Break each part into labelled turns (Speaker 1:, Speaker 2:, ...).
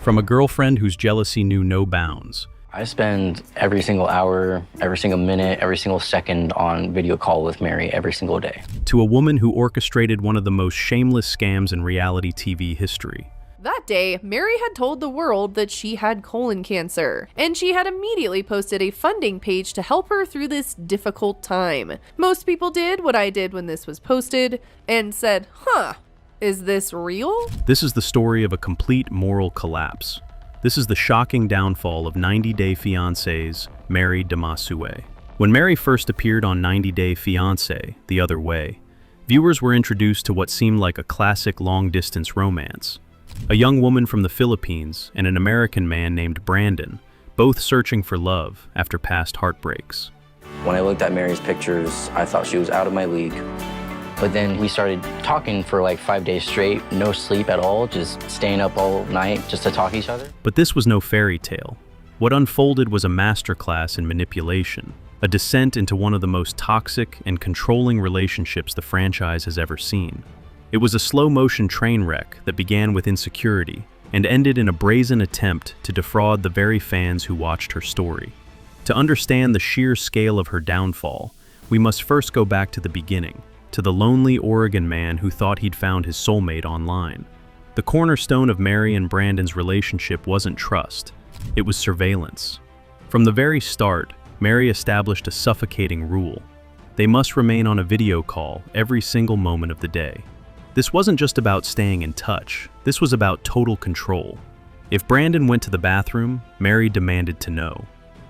Speaker 1: From a girlfriend whose jealousy knew no bounds,
Speaker 2: I spend every single hour, every single minute, every single second on video call with Mary every single day.
Speaker 1: to a woman who orchestrated one of the most shameless scams in reality TV history.
Speaker 3: That day, Mary had told the world that she had colon cancer, and she had immediately posted a funding page to help her through this difficult time. Most people did what I did when this was posted, and said, is this real?
Speaker 1: This is the story of a complete moral collapse. This is the shocking downfall of 90 Day Fiancé's Mary Damasu-ay. When Mary first appeared on 90 Day Fiancé, The Other Way, viewers were introduced to what seemed like a classic long-distance romance. A young woman from the Philippines and an American man named Brandan, both searching for love after past heartbreaks.
Speaker 2: When I looked at Mary's pictures, I thought she was out of my league. But then we started talking for like 5 days straight, no sleep at all, just staying up all night just to talk to each other.
Speaker 1: But this was no fairy tale. What unfolded was a masterclass in manipulation, a descent into one of the most toxic and controlling relationships the franchise has ever seen. It was a slow-motion train wreck that began with insecurity and ended in a brazen attempt to defraud the very fans who watched her story. To understand the sheer scale of her downfall, we must first go back to the beginning, to the lonely Oregon man who thought he'd found his soulmate online. The cornerstone of Mary and Brandan's relationship wasn't trust, it was surveillance. From the very start, Mary established a suffocating rule. They must remain on a video call every single moment of the day. This wasn't just about staying in touch, this was about total control. If Brandan went to the bathroom, Mary demanded to know.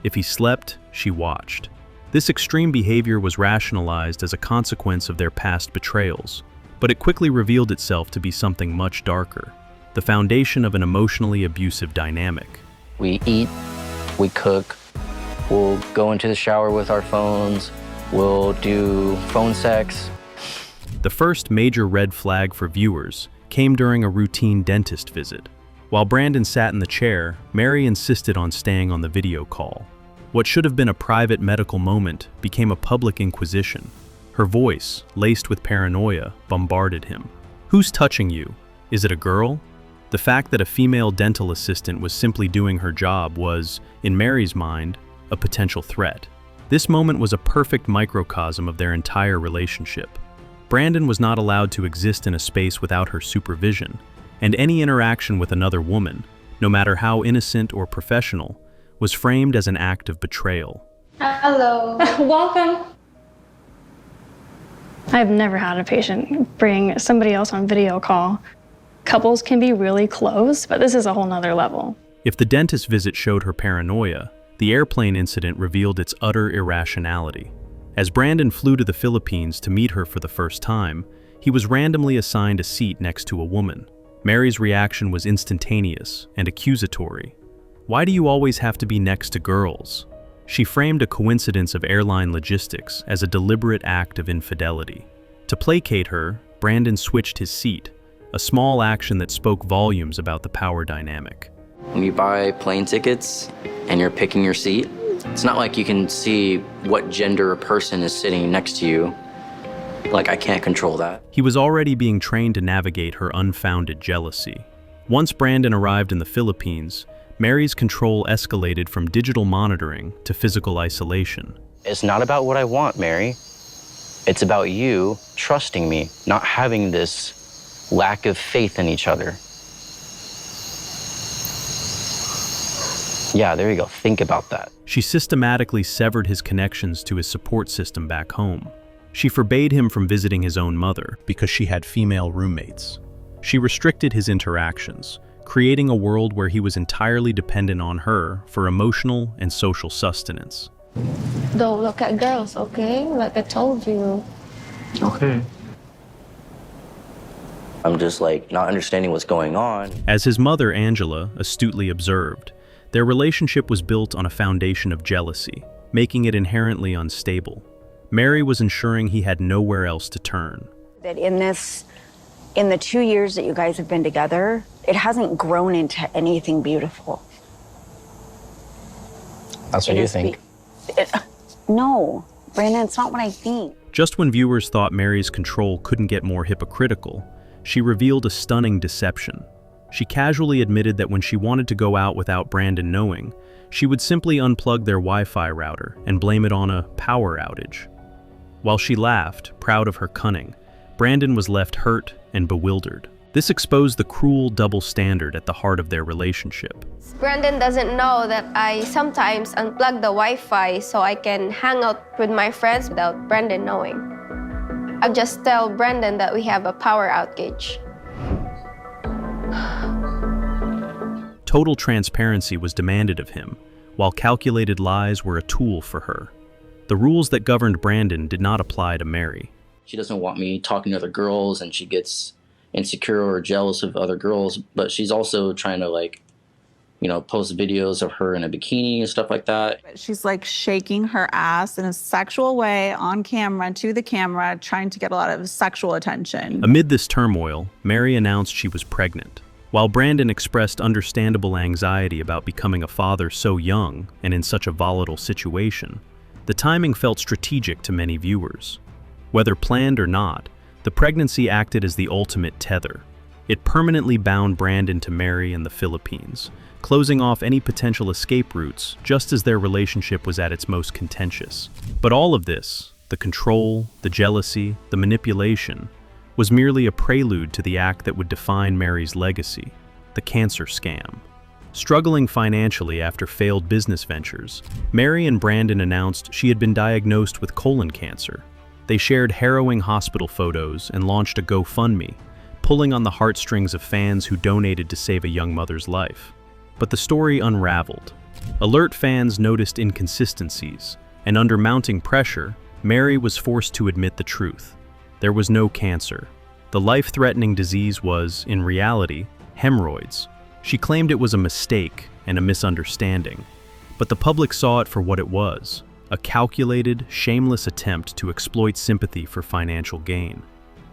Speaker 1: If he slept, she watched. This extreme behavior was rationalized as a consequence of their past betrayals, but it quickly revealed itself to be something much darker, the foundation of an emotionally abusive dynamic.
Speaker 2: We eat, we cook, we'll go into the shower with our phones, we'll do phone sex.
Speaker 1: The first major red flag for viewers came during a routine dentist visit. While Brandan sat in the chair, Mary insisted on staying on the video call. What should have been a private medical moment became a public inquisition. Her voice, laced with paranoia, bombarded him. Who's touching you? Is it a girl? The fact that a female dental assistant was simply doing her job was, in Mary's mind, a potential threat. This moment was a perfect microcosm of their entire relationship. Brandan was not allowed to exist in a space without her supervision, and any interaction with another woman, no matter how innocent or professional, was framed as an act of betrayal.
Speaker 4: Hello.
Speaker 5: Welcome. I've never had a patient bring somebody else on video call. Couples can be really close, but this is a whole nother level.
Speaker 1: If the dentist visit showed her paranoia, the airplane incident revealed its utter irrationality. As Brandan flew to the Philippines to meet her for the first time, he was randomly assigned a seat next to a woman. Mary's reaction was instantaneous and accusatory. Why do you always have to be next to girls? She framed a coincidence of airline logistics as a deliberate act of infidelity. To placate her, Brandan switched his seat, a small action that spoke volumes about the power dynamic.
Speaker 2: When you buy plane tickets and you're picking your seat, it's not like you can see what gender a person is sitting next to you. Like, I can't control that.
Speaker 1: He was already being trained to navigate her unfounded jealousy. Once Brandan arrived in the Philippines, Mary's control escalated from digital monitoring to physical isolation.
Speaker 2: It's not about what I want, Mary. It's about you trusting me, not having this lack of faith in each other. Yeah, there you go. Think about that.
Speaker 1: She systematically severed his connections to his support system back home. She forbade him from visiting his own mother because she had female roommates. She restricted his interactions, creating a world where he was entirely dependent on her for emotional and social sustenance.
Speaker 4: Don't look at girls, okay? Like I told you.
Speaker 2: Okay. I'm just like not understanding what's going on.
Speaker 1: As his mother, Angela, astutely observed, their relationship was built on a foundation of jealousy, making it inherently unstable. Mary was ensuring he had nowhere else to turn.
Speaker 6: That in the 2 years that you guys have been together, it hasn't grown into anything beautiful.
Speaker 2: That's what you think.
Speaker 6: No, Brandon, it's not what I think.
Speaker 1: Just when viewers thought Mary's control couldn't get more hypocritical, she revealed a stunning deception. She casually admitted that when she wanted to go out without Brandan knowing, she would simply unplug their Wi-Fi router and blame it on a power outage. While she laughed, proud of her cunning, Brandan was left hurt and bewildered. This exposed the cruel double standard at the heart of their relationship.
Speaker 7: Brandan doesn't know that I sometimes unplug the Wi-Fi so I can hang out with my friends without Brandan knowing. I just tell Brandan that we have a power outage.
Speaker 1: Total transparency was demanded of him, while calculated lies were a tool for her. The rules that governed Brandan did not apply to Mary.
Speaker 2: She doesn't want me talking to other girls, and she gets insecure or jealous of other girls, but she's also trying to, like, you know, post videos of her in a bikini and stuff like that.
Speaker 8: She's like shaking her ass in a sexual way on camera, to the camera, trying to get a lot of sexual attention.
Speaker 1: Amid this turmoil, Mary announced she was pregnant. While Brandan expressed understandable anxiety about becoming a father so young and in such a volatile situation, the timing felt strategic to many viewers. Whether planned or not, the pregnancy acted as the ultimate tether. It permanently bound Brandan to Mary in the Philippines, closing off any potential escape routes just as their relationship was at its most contentious. But all of this, the control, the jealousy, the manipulation, was merely a prelude to the act that would define Mary's legacy, the cancer scam. Struggling financially after failed business ventures, Mary and Brandan announced she had been diagnosed with colon cancer. They shared harrowing hospital photos and launched a GoFundMe, pulling on the heartstrings of fans who donated to save a young mother's life. But the story unraveled. Alert fans noticed inconsistencies, and under mounting pressure, Mary was forced to admit the truth. There was no cancer. The life-threatening disease was, in reality, hemorrhoids. She claimed it was a mistake and a misunderstanding, but the public saw it for what it was: a calculated, shameless attempt to exploit sympathy for financial gain.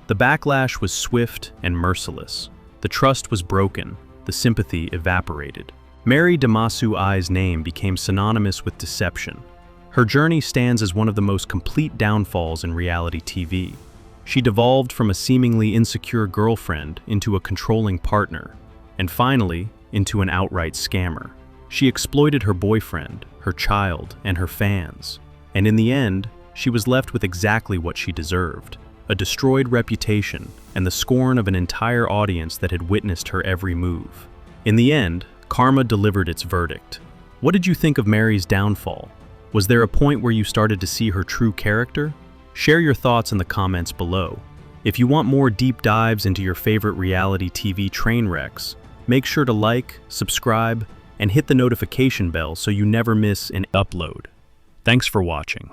Speaker 1: The backlash was swift and merciless. The trust was broken, the sympathy evaporated. Mary Damasu-ay's name became synonymous with deception. Her journey stands as one of the most complete downfalls in reality TV. She devolved from a seemingly insecure girlfriend into a controlling partner, and finally, into an outright scammer. She exploited her boyfriend, her child, and her fans, and in the end, she was left with exactly what she deserved: a destroyed reputation and the scorn of an entire audience that had witnessed her every move. In the end, karma delivered its verdict. What did you think of Mary's downfall? Was there a point where you started to see her true character? Share your thoughts in the comments below. If you want more deep dives into your favorite reality TV train wrecks, make sure to like, subscribe, and hit the notification bell so you never miss an upload. Thanks for watching.